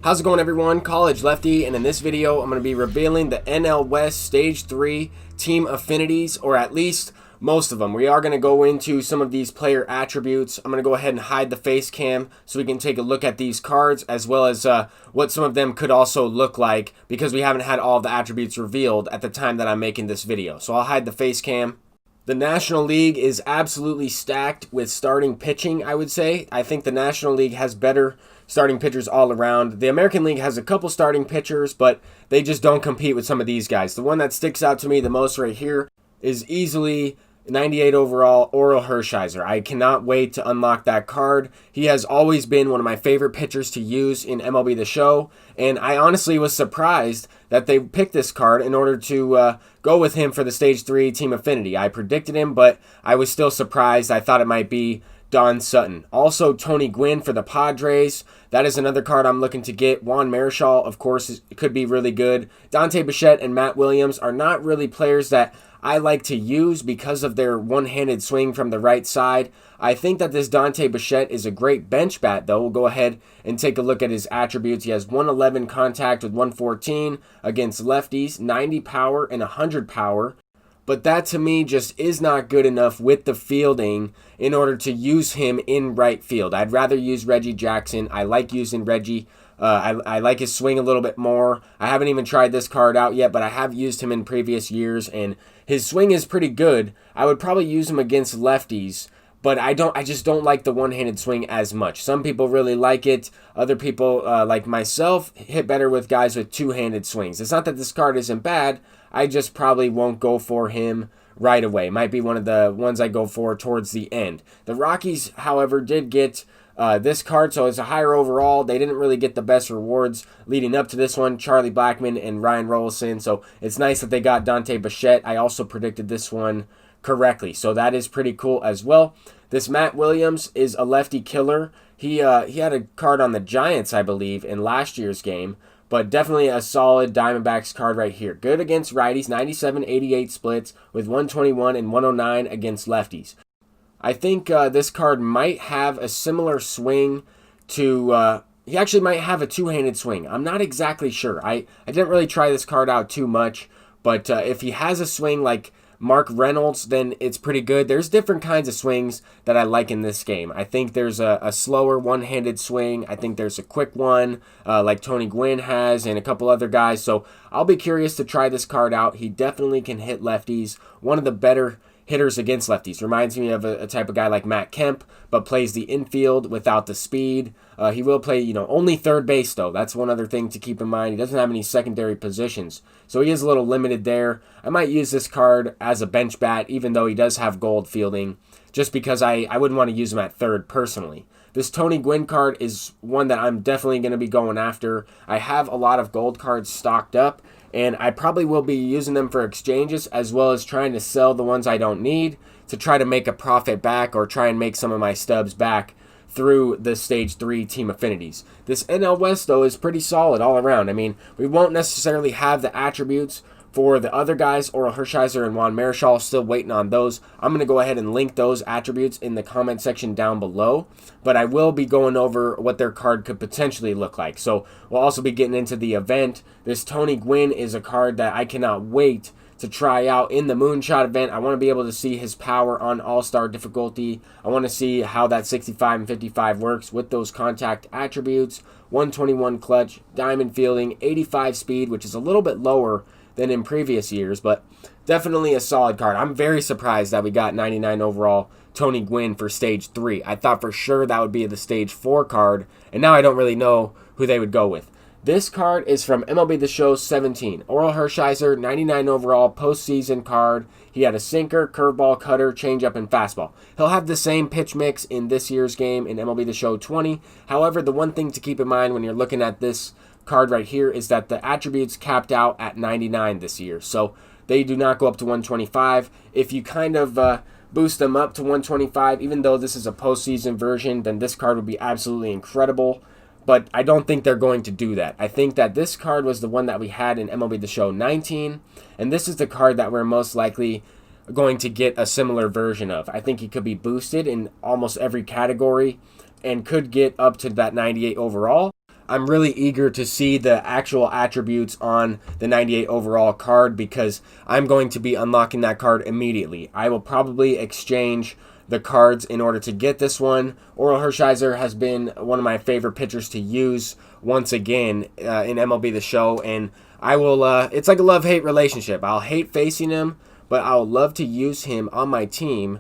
How's it going, everyone? College Lefty, and in this video I'm going to be revealing the NL West Stage 3 team affinities, or at least most of them. We are going to go into some of these player attributes. I'm going to go ahead and hide the face cam so we can take a look at these cards, as well as what some of them could also look like, because we haven't had all of the attributes revealed at the time that I'm making this video. So I'll hide the face cam. The National League is absolutely stacked with starting pitching, I would say. I think the National League has better starting pitchers all around. The American League has a couple starting pitchers, but they just don't compete with some of these guys. The one that sticks out to me the most right here is easily 98 overall Orel Hershiser. I cannot wait to unlock that card. He has always been one of my favorite pitchers to use in MLB The Show, and I honestly was surprised that they picked this card in order to go with him for the Stage 3 team affinity. I predicted him, but I was still surprised. I thought it might be Don Sutton. Also, Tony Gwynn for the Padres. That is another card I'm looking to get. Juan Marichal, of course, could be really good. Dante Bichette and Matt Williams are not really players that I like to use because of their one-handed swing from the right side. I think that this Dante Bichette is a great bench bat, though. We'll go ahead and take a look at his attributes. He has 111 contact with 114 against lefties, 90 power and 100 power. But that to me just is not good enough with the fielding in order to use him in right field. I'd rather use Reggie Jackson. I like using Reggie. I like his swing a little bit more. I haven't even tried this card out yet, but I have used him in previous years, and his swing is pretty good. I would probably use him against lefties, but I just don't like the one-handed swing as much. Some people really like it. Other people, like myself, hit better with guys with two-handed swings. It's not that this card isn't bad. I just probably won't go for him right away. Might be one of the ones I go for towards the end. The Rockies, however, did get this card, so it's a higher overall. They didn't really get the best rewards leading up to this one. Charlie Blackmon and Ryan Rollison, so it's nice that they got Dante Bichette. I also predicted this one correctly, so that is pretty cool as well. This Matt Williams is a lefty killer. He had a card on the Giants, I believe, in last year's game, but definitely a solid Diamondbacks card right here. Good against righties, 97-88 splits with 121 and 109 against lefties. I think this card might have a similar swing to... he actually might have a two-handed swing. I'm not exactly sure. I didn't really try this card out too much, but if he has a swing like Mark Reynolds, then it's pretty good. There's different kinds of swings that I like in this game. I think there's a slower one-handed swing. I think there's a quick one like Tony Gwynn has and a couple other guys. So I'll be curious to try this card out. He definitely can hit lefties. One of the better hitters against lefties. Reminds me of a type of guy like Matt Kemp, but plays the infield without the speed. He will play, only third base, though. That's one other thing to keep in mind. He doesn't have any secondary positions, so he is a little limited there. I might use this card as a bench bat, even though he does have gold fielding, just because I wouldn't want to use him at third personally. This Tony Gwynn card is one that I'm definitely going to be going after. I have a lot of gold cards stocked up, and I probably will be using them for exchanges, as well as trying to sell the ones I don't need to try to make a profit back, or try and make some of my stubs back through the Stage 3 team affinities. This NL West, though, is pretty solid all around. I mean, we won't necessarily have the attributes for the other guys, Orel Hershiser and Juan Marichal, still waiting on those. I'm going to go ahead and link those attributes in the comment section down below, but I will be going over what their card could potentially look like. So we'll also be getting into the event. This Tony Gwynn is a card that I cannot wait to try out in the Moonshot event. I want to be able to see his power on All-Star difficulty. I want to see how that 65 and 55 works with those contact attributes. 121 clutch, diamond fielding, 85 speed, which is a little bit lower than in previous years, but definitely a solid card. I'm very surprised that we got 99 overall Tony Gwynn for Stage 3. I thought for sure that would be the Stage 4 card, and now I don't really know who they would go with. This card is from MLB The Show 17. Orel Hershiser, 99 overall postseason card. He had a sinker, curveball, cutter, changeup, and fastball. He'll have the same pitch mix in this year's game in MLB The Show 20. However, the one thing to keep in mind when you're looking at this card right here is that the attributes capped out at 99 this year. So they do not go up to 125. If you kind of boost them up to 125, even though this is a postseason version, then this card would be absolutely incredible. But I don't think they're going to do that. I think that this card was the one that we had in MLB The Show 19, and this is the card that we're most likely going to get a similar version of. I think he could be boosted in almost every category and could get up to that 98 overall. I'm really eager to see the actual attributes on the 98 overall card because I'm going to be unlocking that card immediately. I will probably exchange the cards in order to get this one. Orel Hershiser has been one of my favorite pitchers to use once again in MLB The Show, and I will, it's like a love-hate relationship. I'll hate facing him, but I'll love to use him on my team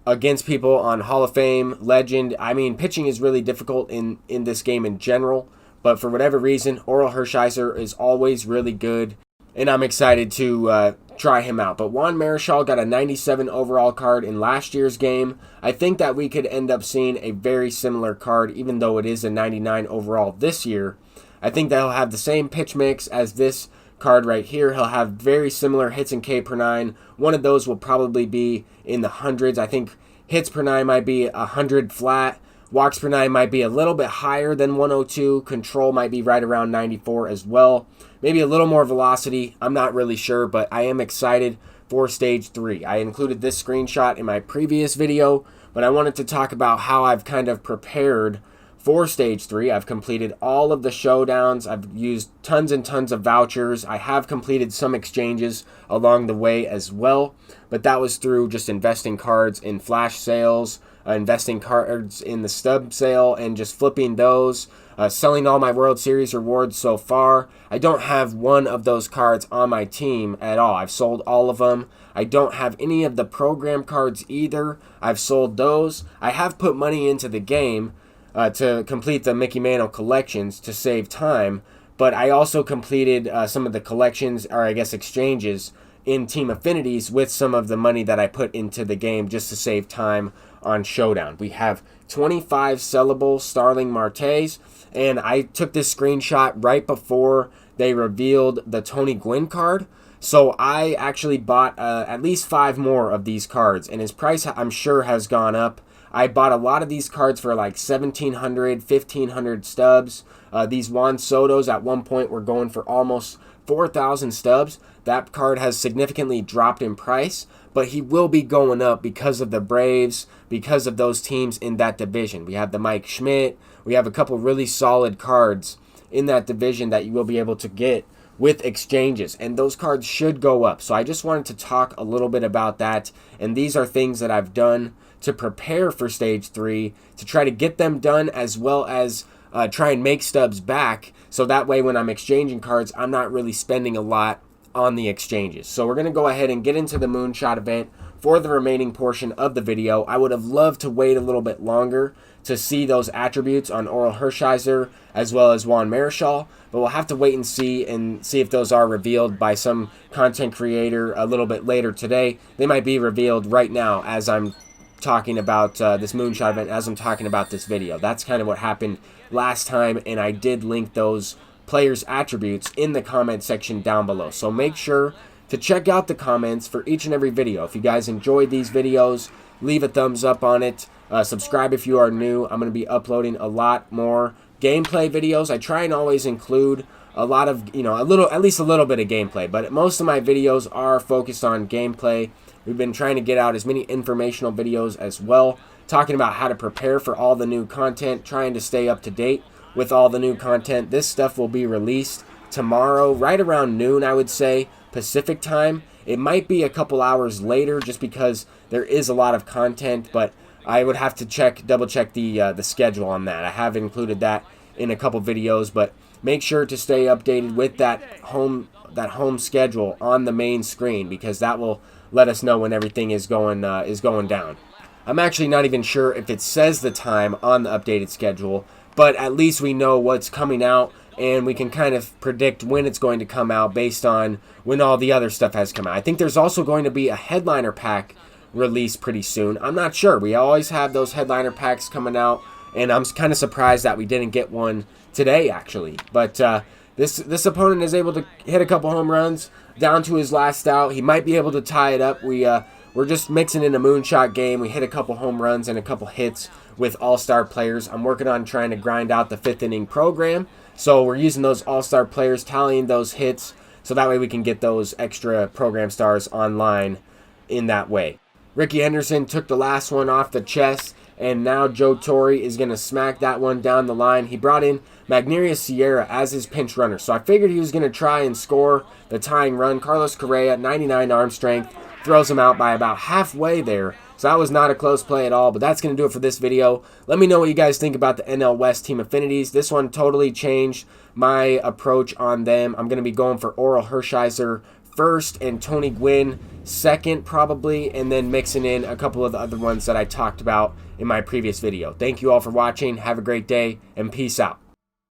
against people on Hall of Fame, Legend. I mean, pitching is really difficult in this game in general, but for whatever reason, Orel Hershiser is always really good, and I'm excited to try him out. But Juan Marichal got a 97 overall card in last year's game. I think that we could end up seeing a very similar card, even though it is a 99 overall this year. I think that he'll have the same pitch mix as this card right here. He'll have very similar hits and K per 9. One of those will probably be in the hundreds. I think hits per 9 might be 100 flat. Walks per 9 might be a little bit higher than 102. Control might be right around 94 as well. Maybe a little more velocity. I'm not really sure, but I am excited for Stage 3. I included this screenshot in my previous video, but I wanted to talk about how I've kind of prepared for Stage 3. I've completed all of the showdowns. I've used tons and tons of vouchers. I have completed some exchanges along the way as well, but that was through just investing cards in flash sales, investing cards in the stub sale, and just flipping those, selling all my World Series rewards so far. I don't have one of those cards on my team at all. I've sold all of them. I don't have any of the program cards either. I've sold those. I have put money into the game to complete the Mickey Mantle collections to save time, but I also completed some of the collections, or I guess exchanges, in Team Affinities with some of the money that I put into the game just to save time on Showdown. We have 25 sellable Starling Martes, and I took this screenshot right before they revealed the Tony Gwynn card. So I actually bought at least 5 more of these cards, and his price, I'm sure, has gone up. I bought a lot of these cards for like 1,700, 1,500 stubs. These Juan Sotos at one point were going for almost 4,000 stubs. That card has significantly dropped in price, but he will be going up because of the Braves, because of those teams in that division. We have the Mike Schmidt. We have a couple really solid cards in that division that you will be able to get with exchanges, and those cards should go up. So I just wanted to talk a little bit about that, and these are things that I've done to prepare for Stage 3, to try to get them done, as well as try and make stubs back, so that way when I'm exchanging cards, I'm not really spending a lot on the exchanges. So we're going to go ahead and get into the Moonshot event for the remaining portion of the video. I would have loved to wait a little bit longer to see those attributes on Orel Hershiser as well as Juan Marichal, but we'll have to wait and see if those are revealed by some content creator a little bit later today. They might be revealed right now as I'm talking about this Moonshot event, as I'm talking about this video. That's kind of what happened last time, and I did link those players' attributes in the comment section down below. So make sure to check out the comments for each and every video. If you guys enjoyed these videos, leave a thumbs up on it. Subscribe if you are new. I'm going to be uploading a lot more gameplay videos. I try and always include a lot of, at least a little bit of gameplay, but most of my videos are focused on gameplay. We've been trying to get out as many informational videos as well, talking about how to prepare for all the new content, trying to stay up to date with all the new content. This stuff will be released tomorrow, right around noon, I would say, Pacific time. It might be a couple hours later just because there is a lot of content, but I would have to double check the schedule on that. I have included that in a couple videos, but make sure to stay updated with that home schedule on the main screen, because that will let us know when everything is going down. I'm actually not even sure if it says the time on the updated schedule, but at least we know what's coming out, and we can kind of predict when it's going to come out based on when all the other stuff has come out. I think there's also going to be a headliner pack released pretty soon. I'm not sure. We always have those headliner packs coming out, and I'm kind of surprised that we didn't get one today, actually. But this opponent is able to hit a couple home runs down to his last out. He might be able to tie it up. We're just mixing in a Moonshot game. We hit a couple home runs and a couple hits with all-star players. I'm working on trying to grind out the 5th inning program, so we're using those all-star players, tallying those hits, so that way we can get those extra program stars online in that way. Ricky Henderson took the last one off the chest, And now Joe Torre is going to smack that one down the line. He brought in Magneuris Sierra as his pinch runner. So I figured he was going to try and score the tying run. Carlos Correa, 99 arm strength, throws him out by about halfway there. So that was not a close play at all, but that's going to do it for this video. Let me know what you guys think about the NL West Team Affinities. This one totally changed my approach on them. I'm going to be going for Orel Hershiser first and Tony Gwynn second probably, and then mixing in a couple of the other ones that I talked about in my previous video. Thank you all for watching. Have a great day, and peace out.